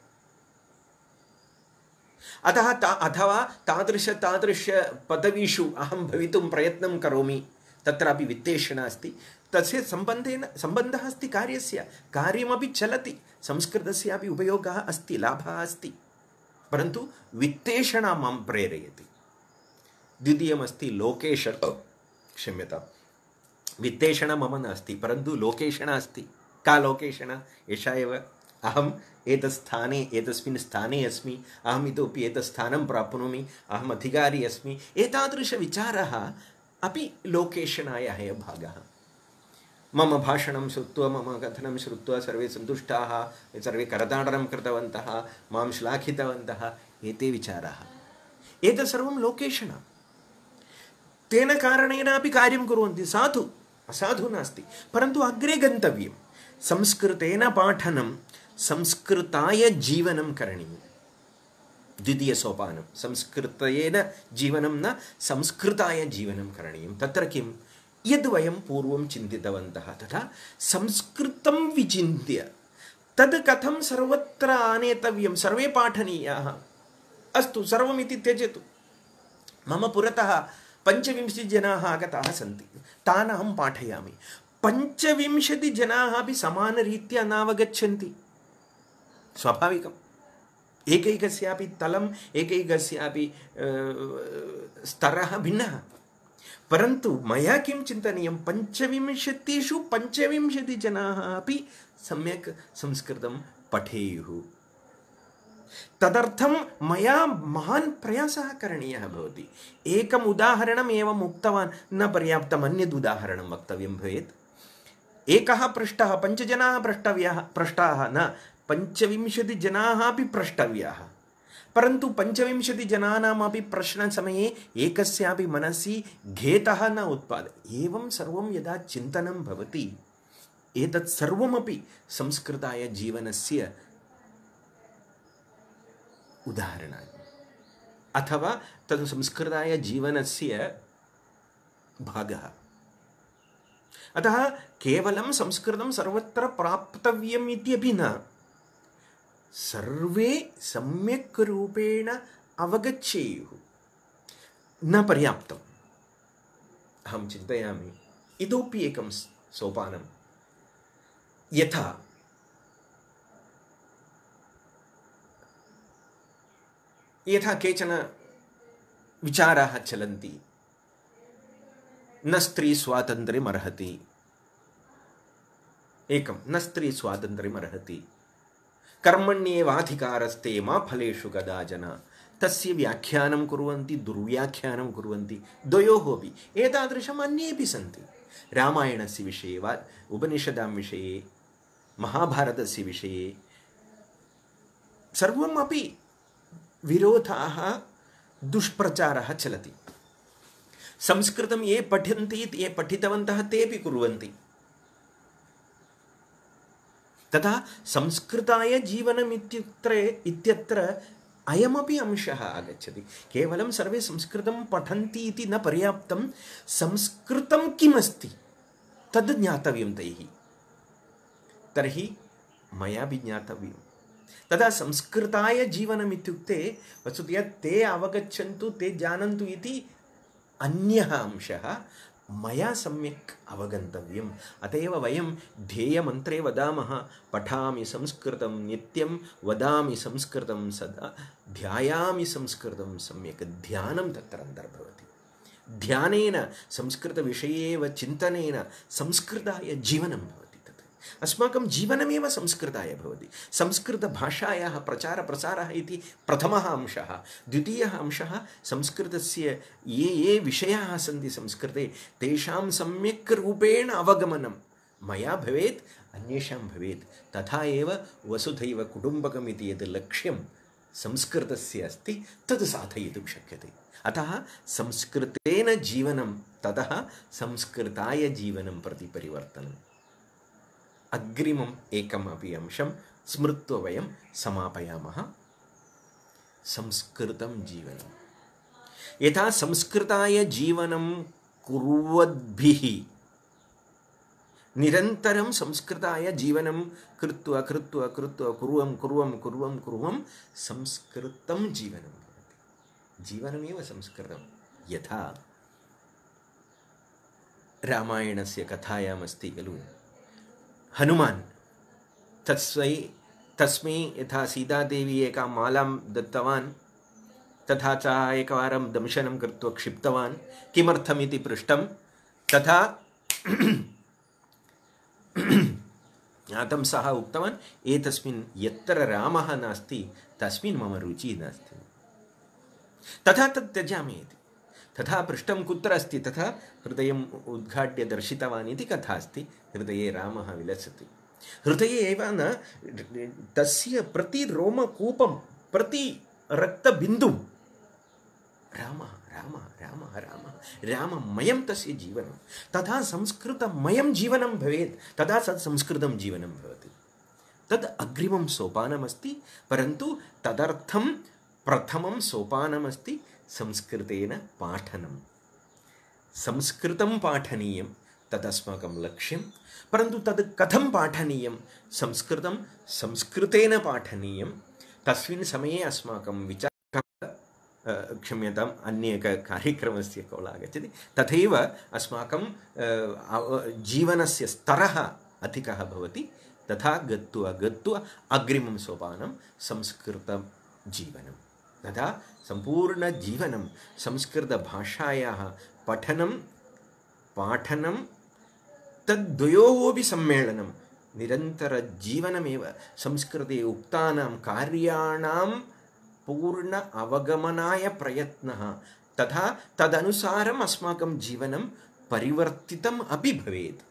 अथवा तादृश पदवीषु अहं भवितुं प्रयत्नं करोमि, तत्रापि वित्तेषणा अस्ति। तस्य सम्बन्धः अस्ति कार्यस्य, कार्यमपि चलति, संस्कृतस्यापि उपयोगः अस्ति, लाभः अस्ति, परन्तु वित्तेषणा मां प्रेरयति। द्वितीयमस्ति लोकेषणा, क्षम्यतां, वित्तेषणा मम नास्ति, परन्तु लोकेषणा अस्ति। का लोकेषणा? एषा एव, अहम् एतस्मिन् स्थाने अस्मि, अहम् इतोपि एतत् स्थानं प्राप्नोमि, अहम् अधिकारी अस्मि, एतादृशविचारः अपि लोकेषणायाः एव भागः। मम भाषणं श्रुत्वा, मम कथनं श्रुत्वा सर्वे सन्तुष्टाः, सर्वे करताडनं कृतवन्तः, मां श्लाघितवन्तः, एते विचाराः। एतत् सर्वं लोकेषणा। तेन कारणेनापि कार्यं कुर्वन्ति, साधु असाधु नास्ति, परन्तु अग्रे गन्तव्यं। संस्कृतेन पाठनं, संस्कृताय जीवनं करणीयं। द्वितीयसोपानं संस्कृतेन जीवनं न संस्कृताय जीवनं करणीयं। तत्र किं? यद् वयं पूर्वं चिन्तितवन्तः तथा संस्कृतं विचिन्त्य तद् कथं सर्वत्र आनेतव्यं, सर्वे पाठनीयाः। अस्तु, सर्वमिति त्यजतु। मम पुरतः 25 जनाः आगताः सन्ति, तान् अहं पाठयामि। 25 जनाः अपि समानरीत्या नावगच्छन्ति, स्वाभाविकम्। एकैकस्यापि तलम्, एकैकस्यापि स्तरः भिन्नः। परन्तु मया किं चिन्तनीयं? 25षु 25 जनाः अपि सम्यक् संस्कृतं पठेयुः। तदर्थं मया महान् प्रयासः करणीयः भवति। एकम् उदाहरणम् एवम् उक्तवान् न पर्याप्तम्, अन्यद् उदाहरणं वक्तव्यं भवेत्। एकः पृष्टः, 5 जनाः पृष्टाः न, 25 जनाः अपि प्रष्टव्याः। परन्तु 25 जनानामपि प्रश्नसमये एकस्यापि मनसि घेतः न उत्पाद्यते। एवं सर्वं यदा चिन्तनं भवति, एतत् सर्वमपि संस्कृताय जीवनस्य उदाहरणानि अथवा तद् संस्कृताय जीवनस्य भागः। अतः केवलं संस्कृतं सर्वत्र प्राप्तव्यम् इत्यपि न, सर्वे सम्यक् रूपेण अवगच्छेयुः, न पर्याप्तम्। अहं चिन्तयामि इतोपि एकं सोपानं, यथा केचन विचाराः चलन्ति, न स्त्री स्वातन्त्र्यमर्हति, न स्त्री स्वातन्त्र्यमर्हति, कर्मण्येवाधिकारस्ते मा फलेषु कदाचन, तस्य व्याख्यानं कुर्वन्ति, दुर्व्याख्यानं कुर्वन्ति। द्वयोः अपि एतादृशम् अन्येपि सन्ति। रामायणस्य विषये वा उपनिषदां विषये, महाभारतस्य विषये सर्वमपि विरोधाः, दुष्प्रचारः चलति। संस्कृतं ये पठन्ति, ये पठितवन्तः तेपि कुर्वन्ति। तथा संस्कृताय जीवनम् इत्यत्र अयमपि अंशः आगच्छति। केवलं सर्वे संस्कृतं पठन्ति इति न पर्याप्तं, संस्कृतं किमस्ति तद् ज्ञातव्यं तैः। तर्हि मयापि ज्ञातव्यं। तदा संस्कृताय जीवनम् इत्युक्ते वस्तुतः ते अवगच्छन्तु, ते जानन्तु इति अन्यः अंशः, मया सम्यक् अवगन्तव्यम्। अत एव वयं ध्येयमन्त्रे वदामः, पठामि संस्कृतं नित्यं, वदामि संस्कृतं सदा, ध्यायामि संस्कृतं सम्यक्। ध्यानं तत्र अन्तर्भवति। ध्यानेन, संस्कृतविषये एव चिन्तनेन संस्कृताय जीवनं भवति। अस्माकं जीवनमेव संस्कृताय भवति। संस्कृतभाषायाः प्रचारप्रसारः इति प्रथमः अंशः। द्वितीयः अंशः, संस्कृतस्य ये विषयाः सन्ति संस्कृते तेषां सम्यक् रूपेण अवगमनं मया भवेत्, अन्येषां भवेत्। तथा एव वसुधैव कुटुम्बकम् इति यद् लक्ष्यं संस्कृतस्य अस्ति तद् साधयितुं शक्यते। अतः संस्कृतेन जीवनं, ततः संस्कृताय जीवनं प्रति परिवर्तनम्। अग्रिमम् एकमपि अंशं स्मृत्वा वयं समापयामः। संस्कृतं जीवनं। यथा संस्कृताय जीवनं कुर्वद्भिः निरन्तरं संस्कृताय जीवनं कृत्वा कृत्वा कृत्वा कुर्वं संस्कृतं जीवनं भवति। जीवनमेव संस्कृतं। यथा रामायणस्य कथायामस्ति खलु, हनुमान् तस्मै यथा सीतादेवी एकां मालां दत्तवान्, तथा च एकवारं दंशनं कृत्वा क्षिप्तवान्, किमर्थमिति पृष्टं, तथा ज्ञातं सः उक्तवान्, एतस्मिन् यत्र रामः नास्ति तस्मिन् मम रुचिः नास्ति, तथा तत् त्यजामि इति। तथा पृष्टं कुत्र अस्ति, तथा हृदयम् उद्घाट्य दर्शितवान् इति कथा अस्ति। हृदये रामः विलसति। हृदये एव न, तस्य प्रति रोमकूपं, प्रति रक्तबिन्दुं रामः रामः रामः रामः राममयं तस्य जीवनं। तथा संस्कृतमयं जीवनं भवेत्, तदा तत् संस्कृतं जीवनं भवति। तद् अग्रिमं सोपानमस्ति, परन्तु तदर्थं प्रथमं सोपानमस्ति संस्कृतेन पाठनं। संस्कृतं पाठनीयं, तदस्माकं लक्ष्यं। परन्तु तद् कथं पाठनीयं? संस्कृतं संस्कृतेन पाठनीयं। तस्मिन् समये अस्माकं विचारः, क्षम्यताम्, अन्येक कार्यक्रमस्य कौल आगच्छति, तथैव अस्माकं जीवनस्य स्तरः अधिकः भवति। तथा गत्वा गत्वा अग्रिमं सोपानं संस्कृतं जीवनं। तथा सम्पूर्णजीवनं संस्कृतभाषायाः पठनं पाठनं तद्द्वयोरपि सम्मेलनं, निरन्तरजीवनमेव। संस्कृते उक्तानां कार्याणां पूर्ण अवगमनाय प्रयत्नः, तथा तदनुसारम् अस्माकं जीवनं परिवर्तितम् अपि भवेत्।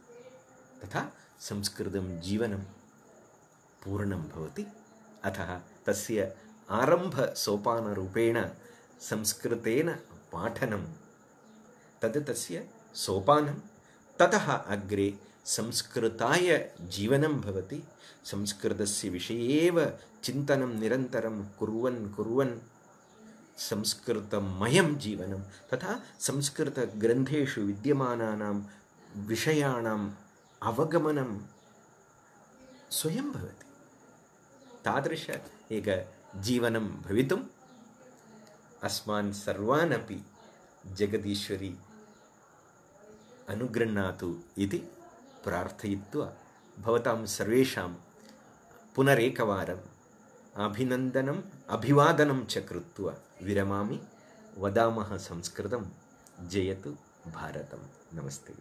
तथा संस्कृतं जीवनं पूर्णं भवति। अतः तस्य आरम्भसोपानरूपेण संस्कृतेन पाठनं, तद् तस्य सोपानं। ततः अग्रे संस्कृताय जीवनं भवति। संस्कृतस्य विषये एव चिन्तनं निरन्तरं कुर्वन् संस्कृतमयं जीवनं, तथा संस्कृतग्रन्थेषु विद्यमानानां विषयाणाम् अवगमनं स्वयं भवति। तादृश एक जीवनं भवितुम् अस्मान् सर्वान् अपि जगदीश्वरी अनुगृह्णातु इति प्रार्थयित्वा भवतां सर्वेषां पुनरेकवारम् अभिनन्दनम् अभिवादनं च कृत्वा विरमामि। वदामः संस्कृतं जयतु भारतं। नमस्ते।